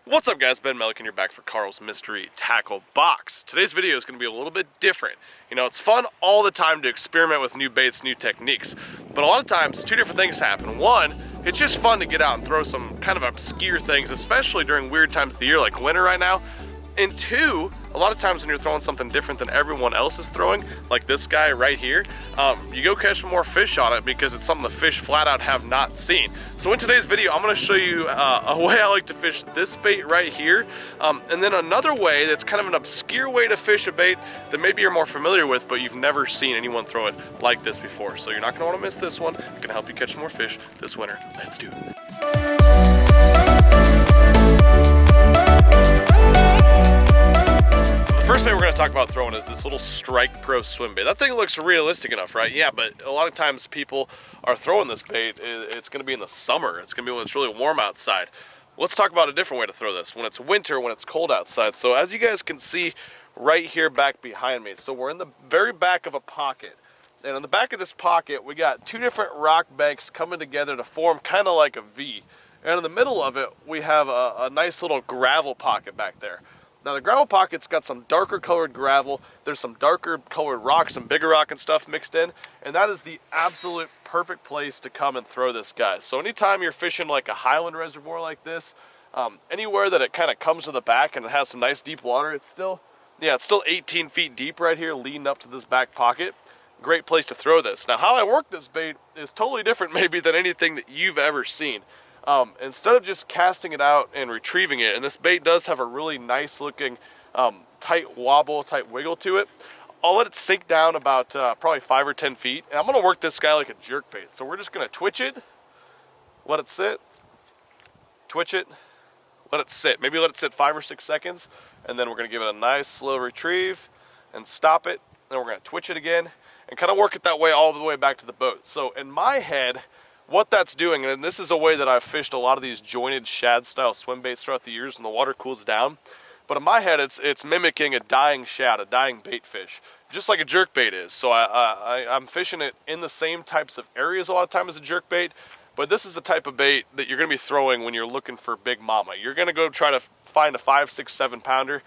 What's up guys, Ben Melican here back for Carl's Mystery Tackle Box. Today's video is going to be a little bit different. You know, it's fun all the time to experiment with new baits, new techniques, but a lot of times two different things happen. One, it's just fun to get out and throw some kind of obscure things, especially during weird times of the year like winter right now. And two, a lot of times when you're throwing something different than everyone else is throwing, like this guy right here, you go catch more fish on it because it's something the fish flat out have not seen. So in today's video, I'm going to show you a way I like to fish this bait right here, and then another way that's kind of an obscure way to fish a bait that maybe you're more familiar with, but you've never seen anyone throw it like this before. So you're not going to want to miss this one. It's going to help you catch more fish this winter. Let's do it. First bait we're going to talk about throwing is this little Strike Pro swim bait. That thing looks realistic enough, right? Yeah, but a lot of times people are throwing this bait, it's going to be in the summer. It's going to be when it's really warm outside. Let's talk about a different way to throw this, when it's winter, when it's cold outside. So as you guys can see right here back behind me, so we're in the very back of a pocket. And on the back of this pocket, we got two different rock banks coming together to form kind of like a V. And in the middle of it, we have a nice little gravel pocket back there. Now the gravel pocket's got some darker colored gravel, there's some darker colored rocks, some bigger rock and stuff mixed in, and that is the absolute perfect place to come and throw this guy. So anytime you're fishing like a highland reservoir like this, anywhere that it kind of comes to the back and it has some nice deep water, it's still 18 feet deep right here leading up to this back pocket. Great place to throw this. Now how I work this bait is totally different maybe than anything that you've ever seen. Instead of just casting it out and retrieving it, and this bait does have a really nice looking tight wobble, tight wiggle to it, I'll let it sink down about probably 5 or 10 feet, and I'm going to work this guy like a jerk bait. So we're just going to twitch it, let it sit, twitch it, let it sit. Maybe let it sit 5 or 6 seconds, and then we're going to give it a nice slow retrieve and stop it. Then we're going to twitch it again and kind of work it that way all the way back to the boat. So in my head, what that's doing, and this is a way that I've fished a lot of these jointed shad style swim baits throughout the years when the water cools down, but in my head it's mimicking a dying shad, a dying bait fish, just like a jerk bait is. So I'm fishing it in the same types of areas a lot of times as a jerk bait, but this is the type of bait that you're going to be throwing when you're looking for big mama. You're going to go try to find a 5, 6, 7 pounder.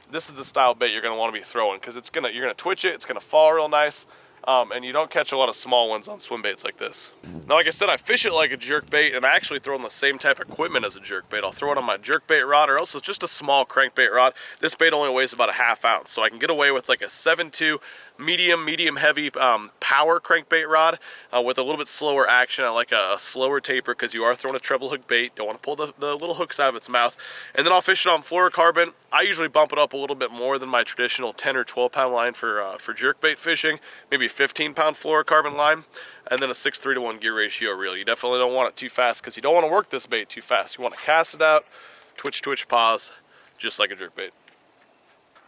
This is the style bait you're going to want to be throwing because you're going to twitch it, it's going to fall real nice. And you don't catch a lot of small ones on swim baits like this. Now, like I said, I fish it like a jerk bait, and I actually throw in the same type of equipment as a jerk bait. I'll throw it on my jerk bait rod, or else it's just a small crankbait rod. This bait only weighs about a ½ ounce, so I can get away with like a 7.2 medium heavy power crankbait rod with a little bit slower action. I like a slower taper because you are throwing a treble hook bait. Don't want to pull the little hooks out of its mouth. And then I'll fish it on fluorocarbon. I usually bump it up a little bit more than my traditional 10 or 12 pound line for jerkbait fishing, maybe 15 pound fluorocarbon line, and then a 6:3 to 1 gear ratio reel. You definitely don't want it too fast because you don't want to work this bait too fast. You want to cast it out, twitch, pause, just like a jerkbait.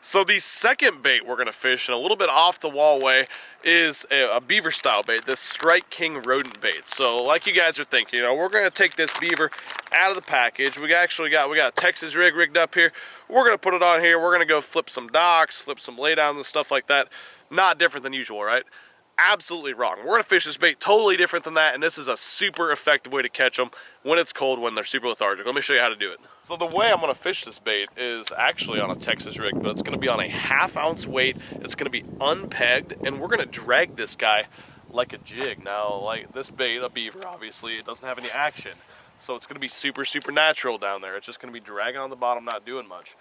So the second bait we're going to fish in a little bit off the wall way is a beaver style bait, this Strike King rodent bait. So like you guys are thinking, you know, we're going to take this beaver out of the package. We got a Texas rig rigged up here. We're going to put it on here. We're going to go flip some docks, flip some laydowns and stuff like that. Not different than usual, right? Absolutely wrong. We're going to fish this bait totally different than that, and this is a super effective way to catch them when it's cold, when they're super lethargic. Let me show you how to do it. So the way I'm going to fish this bait is actually on a Texas rig, but it's going to be on a ½ ounce weight. It's going to be unpegged, and we're going to drag this guy like a jig. Now, like this bait, a beaver, obviously, it doesn't have any action. So it's going to be super natural down there. It's just going to be dragging on the bottom, not doing much.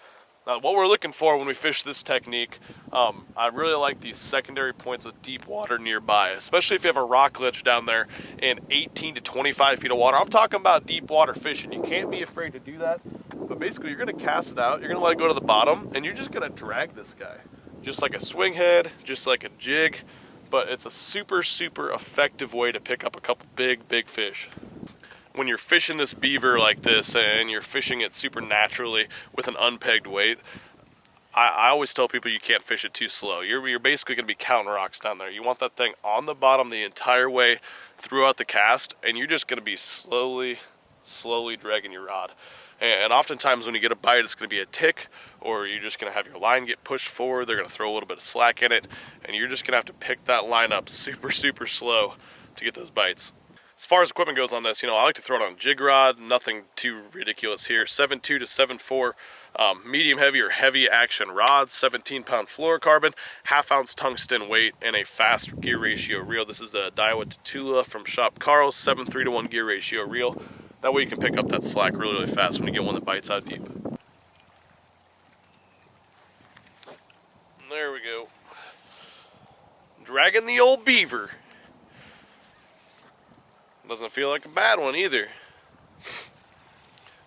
Now, what we're looking for when we fish this technique, I really like these secondary points with deep water nearby, especially if you have a rock ledge down there in 18 to 25 feet of water. I'm talking about deep water fishing. You can't be afraid to do that, but basically you're going to cast it out, you're going to let it go to the bottom, and you're just going to drag this guy. Just like a swing head, just like a jig, but it's a super effective way to pick up a couple big fish. When you're fishing this beaver like this and you're fishing it super naturally with an unpegged weight, I always tell people you can't fish it too slow. You're basically going to be counting rocks down there. You want that thing on the bottom the entire way throughout the cast, and you're just going to be slowly dragging your rod. And oftentimes when you get a bite, it's going to be a tick, or you're just going to have your line get pushed forward. They're going to throw a little bit of slack in it, and you're just going to have to pick that line up super slow to get those bites. As far as equipment goes on this, you know, I like to throw it on jig rod, nothing too ridiculous here. 7.2 to 7.4 medium heavy or heavy action rods, 17-pound fluorocarbon, half-ounce tungsten weight, and a fast gear ratio reel. This is a Daiwa Tatula from Shop Karl's, 7.3 to 1 gear ratio reel. That way you can pick up that slack really, really fast when you get one that bites out deep. There we go. Dragging the old beaver. Doesn't feel like a bad one either.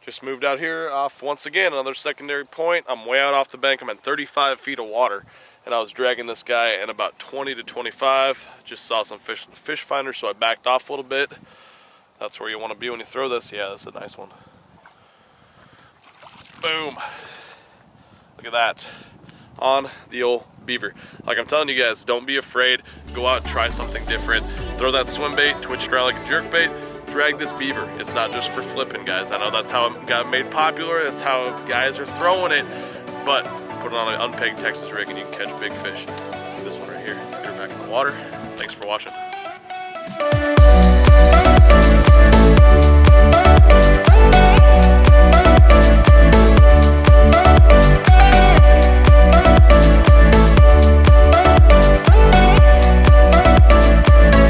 Just moved out here off once again, another secondary point. I'm way out off the bank. I'm at 35 feet of water, and I was dragging this guy at about 20 to 25. Just saw some fish in the fish finder, so I backed off a little bit. That's where you want to be when you throw this. Yeah, that's a nice one. Boom. Look at that. On the old beaver. Like I'm telling you guys, don't be afraid. Go out and try something different. Throw that swim bait, twitch it around like a jerk bait, drag this beaver. It's not just for flipping, guys. I know that's how it got made popular. That's how guys are throwing it. But put it on an unpegged Texas rig and you can catch big fish. This one right here. Let's get her back in the water. Thanks for watching.